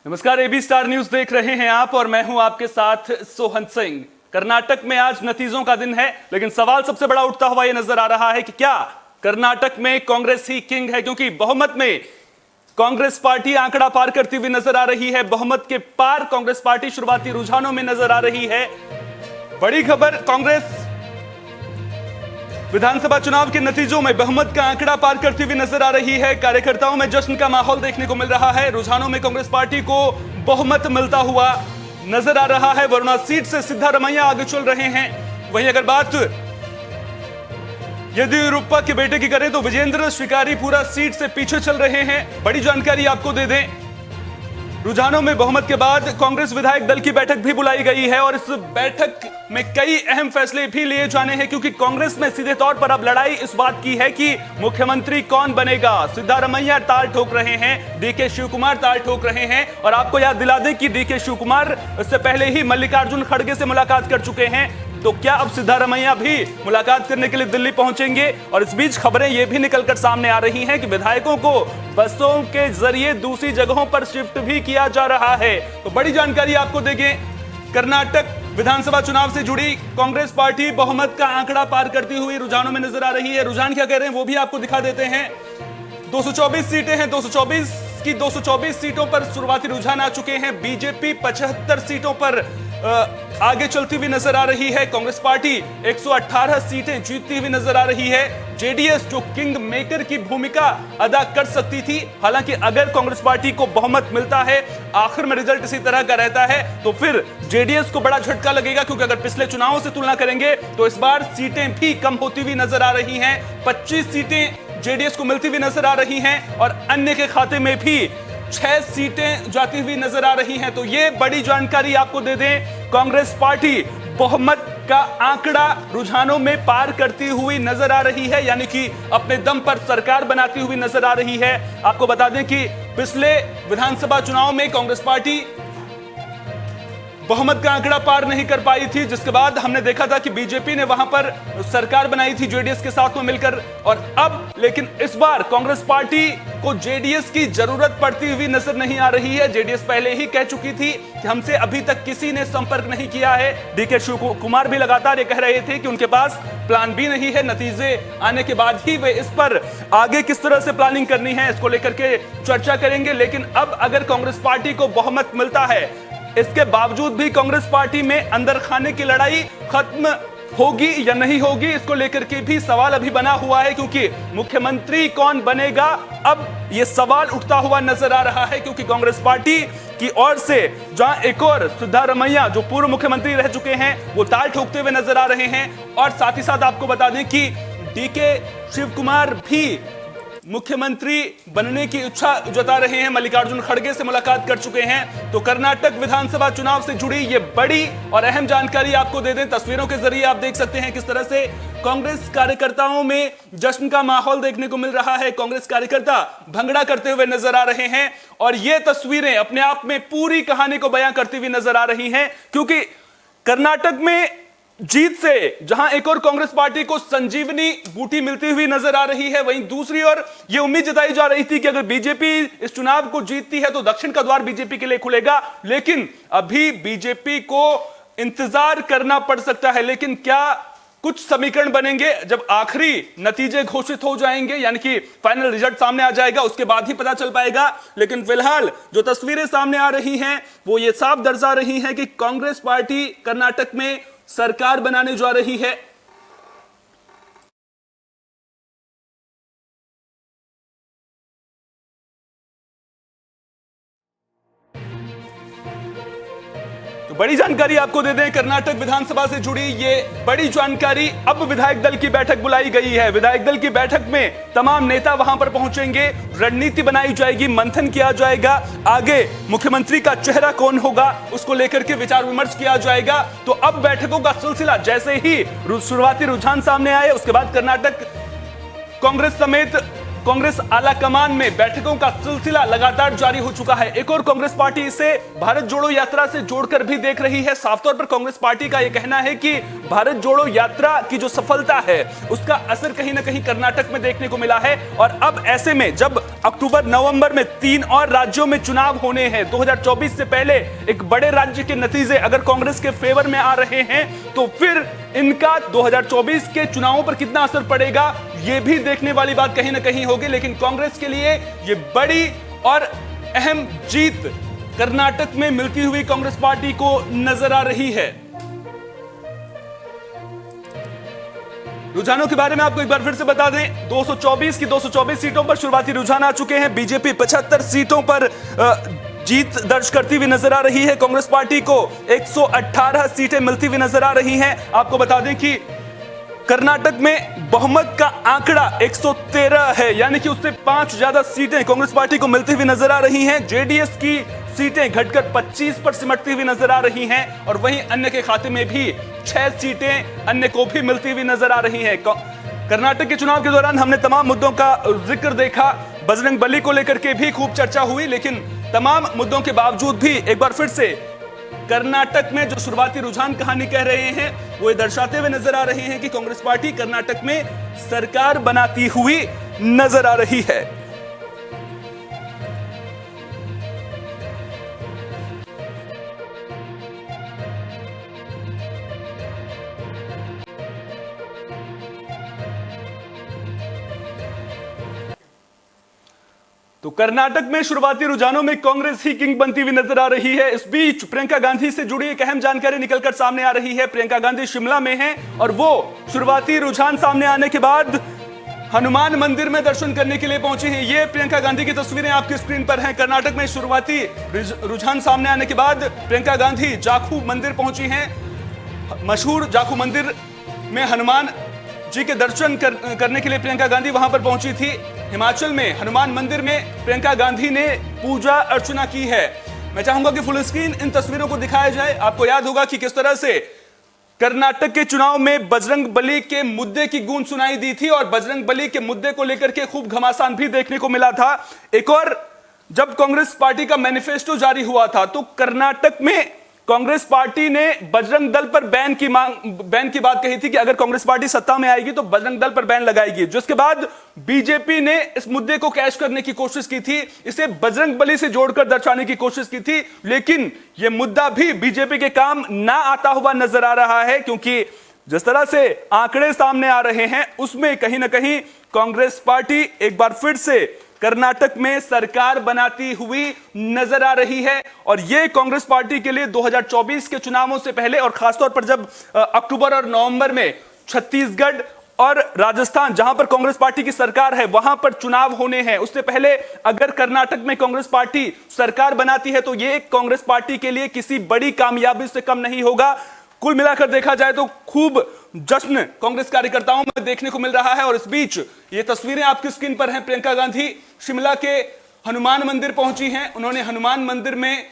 नमस्कार, AB star news देख रहे हैं आप और मैं हूं आपके साथ सोहन सिंह। कर्नाटक में आज नतीजों का दिन है, लेकिन सवाल सबसे बड़ा उठता हुआ यह नजर आ रहा है कि क्या कर्नाटक में कांग्रेस ही किंग है, क्योंकि बहुमत में कांग्रेस पार्टी आंकड़ा पार करती हुई नजर आ रही है। बहुमत के पार कांग्रेस पार्टी शुरुआती रुझानों में नजर आ रही है। बड़ी खबर, कांग्रेस विधानसभा चुनाव के नतीजों में बहुमत का आंकड़ा पार करती हुई नजर आ रही है। कार्यकर्ताओं में जश्न का माहौल देखने को मिल रहा है। रुझानों में कांग्रेस पार्टी को बहुमत मिलता हुआ नजर आ रहा है। वरुणा सीट से सिद्धारमैया आगे चल रहे हैं। वहीं अगर बात येदियुरप्पा के बेटे की करें तो विजेंद्र शिकारीपुरा सीट से पीछे चल रहे हैं। बड़ी जानकारी आपको दे दें, रुझानों में बहुमत के बाद कांग्रेस विधायक दल की बैठक भी बुलाई गई है और इस बैठक में कई अहम फैसले भी लिए जाने हैं, क्योंकि कांग्रेस में सीधे तौर पर अब लड़ाई इस बात की है कि मुख्यमंत्री कौन बनेगा। सिद्धारमैया ताल ठोक रहे हैं, डीके शिवकुमार ताल ठोक रहे हैं। और आपको याद दिला दें कि डीके शिवकुमार इससे पहले ही मल्लिकार्जुन खड़गे से मुलाकात कर चुके हैं। तो क्या अब सिद्धारमैया भी मुलाकात करने के लिए दिल्ली पहुंचेंगे? और इस बीच खबरें यह भी निकलकर सामने आ रही हैं कि विधायकों को बसों के जरिए दूसरी जगहों पर शिफ्ट भी किया जा रहा है। तो बड़ी जानकारी आपको देंगे। कर्नाटक विधानसभा चुनाव से जुड़ी कांग्रेस पार्टी बहुमत का आंकड़ा पार करती हुई रुझानों में नजर आ रही है। रुझान क्या कह रहे हैं वो भी आपको दिखा देते हैं। 224 सीटें हैं, 224 की 224 सीटों पर शुरुआती रुझान आ चुके हैं। बीजेपी 75 सीटों पर आगे चलती हुई नजर आ रही है। कांग्रेस पार्टी 118 सीटें जीतती हुई नजर आ रही है। जेडीएस जो किंग मेकर की भूमिका अदा कर सकती थी, हालांकि अगर कांग्रेस पार्टी को बहुमत मिलता है, आखिर में रिजल्ट इसी तरह का रहता है, तो फिर जेडीएस को बड़ा झटका लगेगा, क्योंकि अगर पिछले चुनावों से तुलना करेंगे तो इस बार सीटें भी कम होती हुई नजर आ रही हैं। 25 सीटें जेडीएस को मिलती हुई नजर आ रही हैं और अन्य के खाते में भी 6 सीटें जाती हुई नजर आ रही हैं। तो ये बड़ी जानकारी आपको दे दें, कांग्रेस पार्टी बहुमत का आंकड़ा रुझानों में पार करती हुई नजर आ रही है, यानी कि अपने दम पर सरकार बनाती हुई नजर आ रही है। आपको बता दें कि पिछले विधानसभा चुनाव में कांग्रेस पार्टी बहुमत का आंकड़ा पार नहीं कर पाई थी, जिसके बाद हमने देखा था कि बीजेपी ने वहां पर सरकार बनाई थी जेडीएस के साथ में मिलकर। और अब लेकिन इस बार कांग्रेस पार्टी को जेडीएस की जरूरत पड़ती हुई नजर नहीं आ रही है। जेडीएस पहले ही कह चुकी थी कि हमसे अभी तक किसी ने संपर्क नहीं किया है। डीके शिवकुमार भी लगातार ये कह रहे थे कि उनके पास प्लान भी नहीं है, नतीजे आने के बाद ही वे इस पर आगे किस तरह से प्लानिंग करनी है इसको लेकर के चर्चा करेंगे। लेकिन अब अगर कांग्रेस पार्टी को बहुमत मिलता है, इसके बावजूद भी कांग्रेस पार्टी में अंदर खाने की लड़ाई खत्म होगी या नहीं होगी, इसको लेकर के भी सवाल अभी बना हुआ है, क्योंकि मुख्यमंत्री कौन बनेगा, अब यह सवाल उठता हुआ नजर आ रहा है। क्योंकि कांग्रेस पार्टी की ओर से जहां एक और सिद्धारमैया जो पूर्व मुख्यमंत्री रह चुके हैं वो ताल ठोकते हुए नजर आ रहे हैं, और साथ ही साथ आपको बता दें कि डीके शिवकुमार भी मुख्यमंत्री बनने की इच्छा जता रहे हैं, मल्लिकार्जुन खड़गे से मुलाकात कर चुके हैं। तो कर्नाटक विधानसभा चुनाव से जुड़ी ये बड़ी और अहम जानकारी आपको दे दें। तस्वीरों के जरिए आप देख सकते हैं किस तरह से कांग्रेस कार्यकर्ताओं में जश्न का माहौल देखने को मिल रहा है। कांग्रेस कार्यकर्ता भंगड़ा करते हुए नजर आ रहे हैं और ये तस्वीरें अपने आप में पूरी कहानी को बयां करती हुई नजर आ रही हैं, क्योंकि कर्नाटक में जीत से जहां एक और कांग्रेस पार्टी को संजीवनी बूटी मिलती हुई नजर आ रही है, वहीं दूसरी ओर यह उम्मीद जताई जा रही थी कि अगर बीजेपी इस चुनाव को जीतती है तो दक्षिण का द्वार बीजेपी के लिए खुलेगा। लेकिन अभी बीजेपी को इंतजार करना पड़ सकता है। लेकिन क्या कुछ समीकरण बनेंगे जब आखिरी नतीजे घोषित हो जाएंगे, यानी कि फाइनल रिजल्ट सामने आ जाएगा, उसके बाद ही पता चल पाएगा। लेकिन फिलहाल जो तस्वीरें सामने आ रही हैं वो ये साफ दर्शा रही हैं कि कांग्रेस पार्टी कर्नाटक में सरकार बनाने जा रही है। तो बड़ी जानकारी आपको दे दें, कर्नाटक विधानसभा से जुड़ी ये बड़ी जानकारी। अब विधायक दल की बैठक बुलाई गई है। विधायक दल की बैठक में तमाम नेता वहां पर पहुंचेंगे, रणनीति बनाई जाएगी, मंथन किया जाएगा, आगे मुख्यमंत्री का चेहरा कौन होगा उसको लेकर के विचार विमर्श किया जाएगा। तो अब बैठकों का सिलसिला जैसे ही शुरुआती रुझान सामने आए, उसके बाद कर्नाटक कांग्रेस समेत कांग्रेस आला कमान में बैठकों का सिलसिला लगातार जारी हो चुका है। एक और कांग्रेस पार्टी इसे भारत जोड़ो यात्रा से जोड़कर भी देख रही है। साफ तौर पर कांग्रेस पार्टी का यह कहना है कि भारत जोड़ो यात्रा की जो सफलता है उसका असर कहीं ना कहीं कर्नाटक में देखने को मिला है। और अब ऐसे में जब अक्टूबर नवंबर में 3 और राज्यों में चुनाव होने हैं, 2024 से पहले एक बड़े राज्य के नतीजे अगर कांग्रेस के फेवर में आ रहे हैं तो फिर इनका 2024 के चुनावों पर कितना असर पड़ेगा यह भी देखने वाली बात कहीं ना कहीं होगी। लेकिन कांग्रेस के लिए यह बड़ी और अहम जीत कर्नाटक में मिलती हुई कांग्रेस पार्टी को नजर आ रही है। रुझानों के बारे में आपको एक बार फिर से बता दें, 224 की 224 सीटों पर शुरुआती रुझान आ चुके हैं। बीजेपी 75 सीटों पर जीत दर्ज करती हुई नजर आ रही है। कांग्रेस पार्टी को 118 सीटें मिलती हुई नजर आ रही हैं। आपको बता दें कि कर्नाटक में बहुमत का आंकड़ा 113 है, यानी कि उससे 5 ज्यादा सीटें कांग्रेस पार्टी को मिलती हुई नजर आ रही हैं। जेडीएस की सीटें घटकर 25 पर सिमटती हुई नजर आ रही हैं और वहीं अन्य के खाते में भी 6 सीटें अन्य को भी मिलती हुई नजर आ रही हैं। कर्नाटक के चुनाव के दौरान हमने तमाम मुद्दों का जिक्र देखा। बजरंग बली को लेकर के भी खूब चर्चा हुई, लेकिन तमाम मुद्दों के बावजूद भी एक बार फिर से कर्नाटक में जो शुरुआती रुझान कहानी कह रहे हैं वो ये दर्शाते हुए नजर आ रहे हैं कि कांग्रेस पार्टी कर्नाटक में सरकार बनाती हुई नजर आ रही है। तो कर्नाटक में शुरुआती रुझानों में कांग्रेस ही किंग बनती हुई नजर आ रही है। इस बीच प्रियंका गांधी से जुड़ी एक अहम जानकारी निकलकर सामने आ रही है। प्रियंका गांधी शिमला में हैं और वो शुरुआती रुझान सामने आने के बाद हनुमान मंदिर में दर्शन करने के लिए पहुंची हैं। ये प्रियंका गांधी की तस्वीरें आपकी स्क्रीन पर हैं। कर्नाटक में शुरुआती रुझान सामने आने के बाद प्रियंका गांधी जाखू मंदिर पहुंची हैं। मशहूर जाखू मंदिर में हनुमान जी के दर्शन करने के लिए प्रियंका गांधी वहां पर पहुंची थी। हिमाचल में हनुमान मंदिर में प्रियंका गांधी ने पूजा अर्चना की है। मैं चाहूंगा कि फुल स्क्रीन इन तस्वीरों को दिखाया जाए। आपको याद होगा कि किस तरह से कर्नाटक के चुनाव में बजरंग बली के मुद्दे की गूंज सुनाई दी थी और बजरंग बली के मुद्दे को लेकर के खूब घमासान भी देखने को मिला था। एक और जब कांग्रेस पार्टी का मैनिफेस्टो जारी हुआ था तो कर्नाटक में कांग्रेस पार्टी ने बजरंग दल पर बैन की बात कही थी कि अगर कांग्रेस पार्टी सत्ता में आएगी तो बजरंग दल पर बैन लगाएगी, जिसके बाद बीजेपी ने इस मुद्दे को कैश करने की कोशिश की थी, इसे बजरंग बली से जोड़कर दर्शाने की कोशिश की थी। लेकिन यह मुद्दा भी बीजेपी के काम ना आता हुआ नजर आ रहा है, क्योंकि जिस तरह से आंकड़े सामने आ रहे हैं उसमें कहीं ना कहीं कांग्रेस पार्टी एक बार फिर से कर्नाटक में सरकार बनाती हुई नजर आ रही है। और यह कांग्रेस पार्टी के लिए 2024 के चुनावों से पहले और खासतौर पर जब अक्टूबर और नवंबर में छत्तीसगढ़ और राजस्थान जहां पर कांग्रेस पार्टी की सरकार है वहां पर चुनाव होने हैं, उससे पहले अगर कर्नाटक में कांग्रेस पार्टी सरकार बनाती है तो यह कांग्रेस पार्टी के लिए किसी बड़ी कामयाबी से कम नहीं होगा। कुल मिलाकर देखा जाए तो खूब जश्न कांग्रेस कार्यकर्ताओं में देखने को मिल रहा है। और इस बीच ये तस्वीरें आपकी स्क्रीन पर हैं। प्रियंका गांधी शिमला के हनुमान मंदिर पहुंची हैं। उन्होंने हनुमान मंदिर में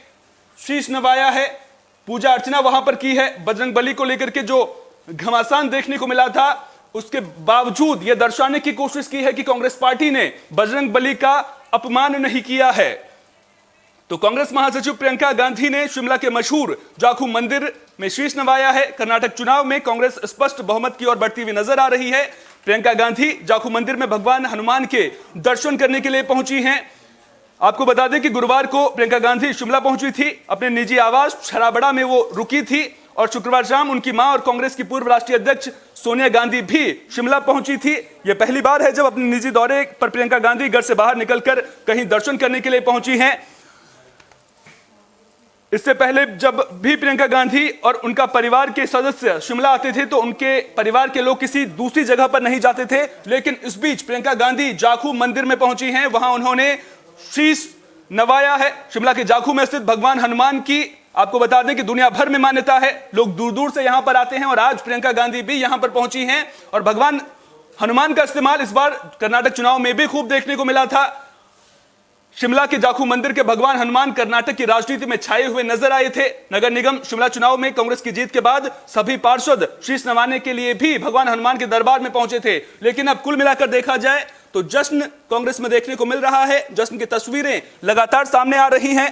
शीश नवाया है, पूजा अर्चना वहां पर की है। बजरंग बली को लेकर के जो घमासान देखने को मिला था उसके बावजूद यह दर्शाने की कोशिश की है कि कांग्रेस पार्टी ने बजरंग बली का अपमान नहीं किया है। तो कांग्रेस महासचिव प्रियंका गांधी ने शिमला के मशहूर जाखू मंदिर में शीश नवाया है। कर्नाटक चुनाव में कांग्रेस स्पष्ट बहुमत की ओर बढ़ती हुई नजर आ रही है। प्रियंका गांधी जाखू मंदिर में भगवान हनुमान के दर्शन करने के लिए पहुंची हैं। आपको बता दें कि गुरुवार को प्रियंका गांधी शिमला पहुंची थी। अपने निजी आवास छराबड़ा में वो रुकी थी और शुक्रवार शाम उनकी मां और कांग्रेस की पूर्व राष्ट्रीय अध्यक्ष सोनिया गांधी भी शिमला पहुंची थी। यह पहली बार है जब अपने निजी दौरे पर प्रियंका गांधी घर से बाहर निकलकर कहीं दर्शन करने के लिए पहुंची हैं। इससे पहले जब भी प्रियंका गांधी और उनका परिवार के सदस्य शिमला आते थे तो उनके परिवार के लोग किसी दूसरी जगह पर नहीं जाते थे। लेकिन इस बीच प्रियंका गांधी जाखू मंदिर में पहुंची हैं। वहां उन्होंने शीश नवाया है। शिमला के जाखू में स्थित भगवान हनुमान की आपको बता दें कि दुनिया भर में मान्यता है। लोग दूर दूर से यहां पर आते हैं और आज प्रियंका गांधी भी यहां पर पहुंची हैं। और भगवान हनुमान का इस्तेमाल इस बार कर्नाटक चुनाव में भी खूब देखने को मिला था। शिमला के जाखू मंदिर के भगवान हनुमान कर्नाटक की राजनीति में छाए हुए नजर आए थे। नगर निगम शिमला चुनाव में कांग्रेस की जीत के बाद सभी पार्षद शीश नवाने के लिए भी भगवान हनुमान के दरबार में पहुंचे थे। लेकिन अब कुल मिलाकर देखा जाए तो जश्न कांग्रेस में देखने को मिल रहा है। जश्न की तस्वीरें लगातार सामने आ रही हैं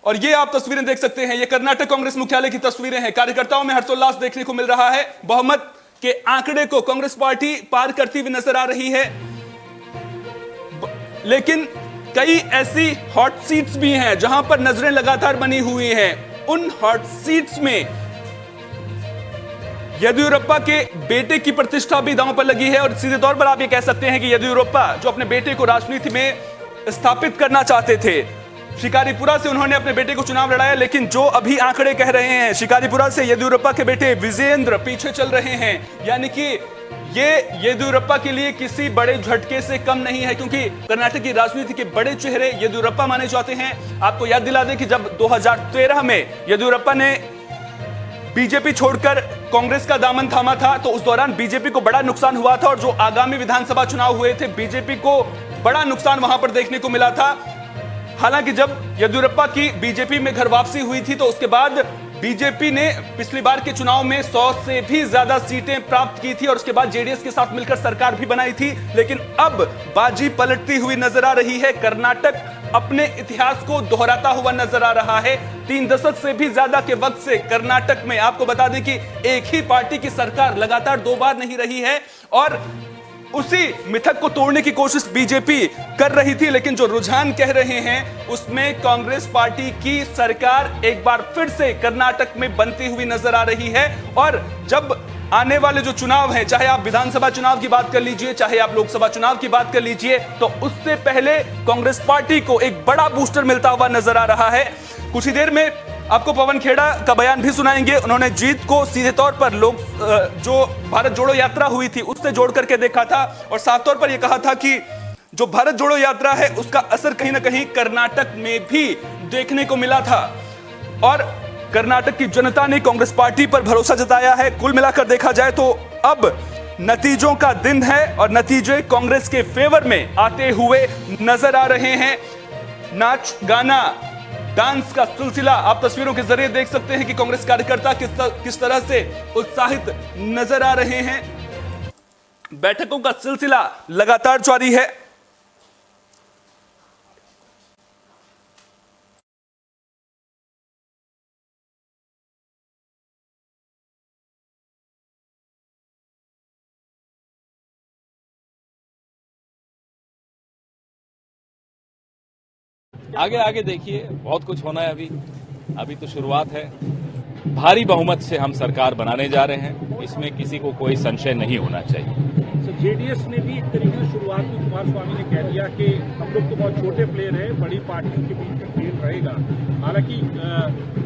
और ये आप तस्वीरें देख सकते हैं, ये कर्नाटक कांग्रेस मुख्यालय की तस्वीरें हैं। कार्यकर्ताओं में हर्षोल्लास देखने को मिल रहा है। बहुमत के आंकड़े को कांग्रेस पार्टी पार करती हुई नजर आ रही है, लेकिन कई ऐसी हॉट सीट्स भी हैं जहां पर नजरें लगातार बनी हुई हैं। उन हॉट सीट्स में येदियुरप्पा के बेटे की प्रतिष्ठा भी दांव पर लगी है और सीधे तौर पर आप ये कह सकते हैं कि येदियुरप्पा जो अपने बेटे को राजनीति में स्थापित करना चाहते थे, शिकारीपुरा से उन्होंने अपने बेटे को चुनाव लड़ाया, लेकिन जो अभी आंकड़े कह रहे हैं शिकारीपुरा से येदियुरप्पा के बेटे विजेंद्र पीछे चल रहे हैं, यानी कि ये येदियुरप्पा के लिए किसी बड़े झटके से कम नहीं है, क्योंकि कर्नाटक की राजनीति के बड़े चेहरे येदियुरप्पा माने जाते हैं। आपको याद दिला दें कि जब 2013 में येदियुरप्पा ने बीजेपी छोड़कर कांग्रेस का दामन थामा था, तो उस दौरान बीजेपी को बड़ा नुकसान हुआ था और जो आगामी विधानसभा चुनाव हुए थे, बीजेपी को बड़ा नुकसान वहां पर देखने को मिला था। हालांकि जब येदियुरप्पा की बीजेपी में घर वापसी हुई थी, तो उसके बाद बीजेपी ने पिछली बार के चुनाव में 100 से भी ज्यादा सीटें प्राप्त की थी और उसके बाद जेडीएस के साथ मिलकर सरकार भी बनाई थी। लेकिन अब बाजी पलटती हुई नजर आ रही है। कर्नाटक अपने इतिहास को दोहराता हुआ नजर आ रहा है। 3 दशक से भी ज्यादा के वक्त से कर्नाटक में आपको बता दें कि एक ही पार्टी की सरकार लगातार 2 बार नहीं रही है और उसी मिथक को तोड़ने की कोशिश बीजेपी कर रही थी, लेकिन जो रुझान कह रहे हैं उसमें कांग्रेस पार्टी की सरकार एक बार फिर से कर्नाटक में बनती हुई नजर आ रही है। और जब आने वाले जो चुनाव हैं, चाहे आप विधानसभा चुनाव की बात कर लीजिए, चाहे आप लोकसभा चुनाव की बात कर लीजिए, तो उससे पहले कांग्रेस पार्टी को एक बड़ा बूस्टर मिलता हुआ नजर आ रहा है। कुछ ही देर में आपको पवन खेड़ा का बयान भी सुनाएंगे। उन्होंने जीत को सीधे तौर पर लोग जो भारत जोड़ो यात्रा हुई थी उससे जोड़ करके देखा था और साफ तौर पर यह कहा था कि जो भारत जोड़ो यात्रा है उसका असर कहीं ना कहीं कर्नाटक में भी देखने को मिला था और कर्नाटक की जनता ने कांग्रेस पार्टी पर भरोसा जताया है। कुल मिलाकर देखा जाए तो अब नतीजों का दिन है और नतीजे कांग्रेस के फेवर में आते हुए नजर आ रहे हैं। नाच गाना डांस का सिलसिला आप तस्वीरों के जरिए देख सकते हैं कि कांग्रेस कार्यकर्ता किस तरह से उत्साहित नजर आ रहे हैं। बैठकों का सिलसिला लगातार जारी है। आगे आगे देखिए, बहुत कुछ होना है। अभी तो शुरुआत है। भारी बहुमत से हम सरकार बनाने जा रहे हैं, इसमें किसी को कोई संशय नहीं होना चाहिए। जेडीएस ने भी एक तरीके से शुरुआत में कुमार स्वामी ने कह दिया कि हम लोग तो बहुत छोटे प्लेयर हैं, बड़ी पार्टियों के बीच में खेल रहेगा। हालांकि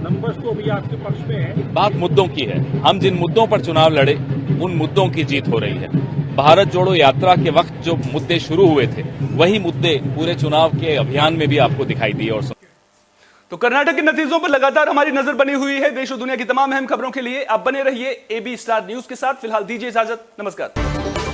नंबर्स तो अभी आपके पक्ष में है। बात मुद्दों की है। हम जिन मुद्दों पर चुनाव लड़े उन मुद्दों की जीत हो रही है। भारत जोड़ो यात्रा के वक्त जो मुद्दे शुरू हुए थे वही मुद्दे पूरे चुनाव के अभियान में भी आपको दिखाई दिए। और तो कर्नाटक के नतीजों पर लगातार हमारी नजर बनी हुई है। देश और दुनिया की तमाम अहम खबरों के लिए आप बने रहिए AB स्टार न्यूज के साथ। फिलहाल दीजिए इजाजत, नमस्कार।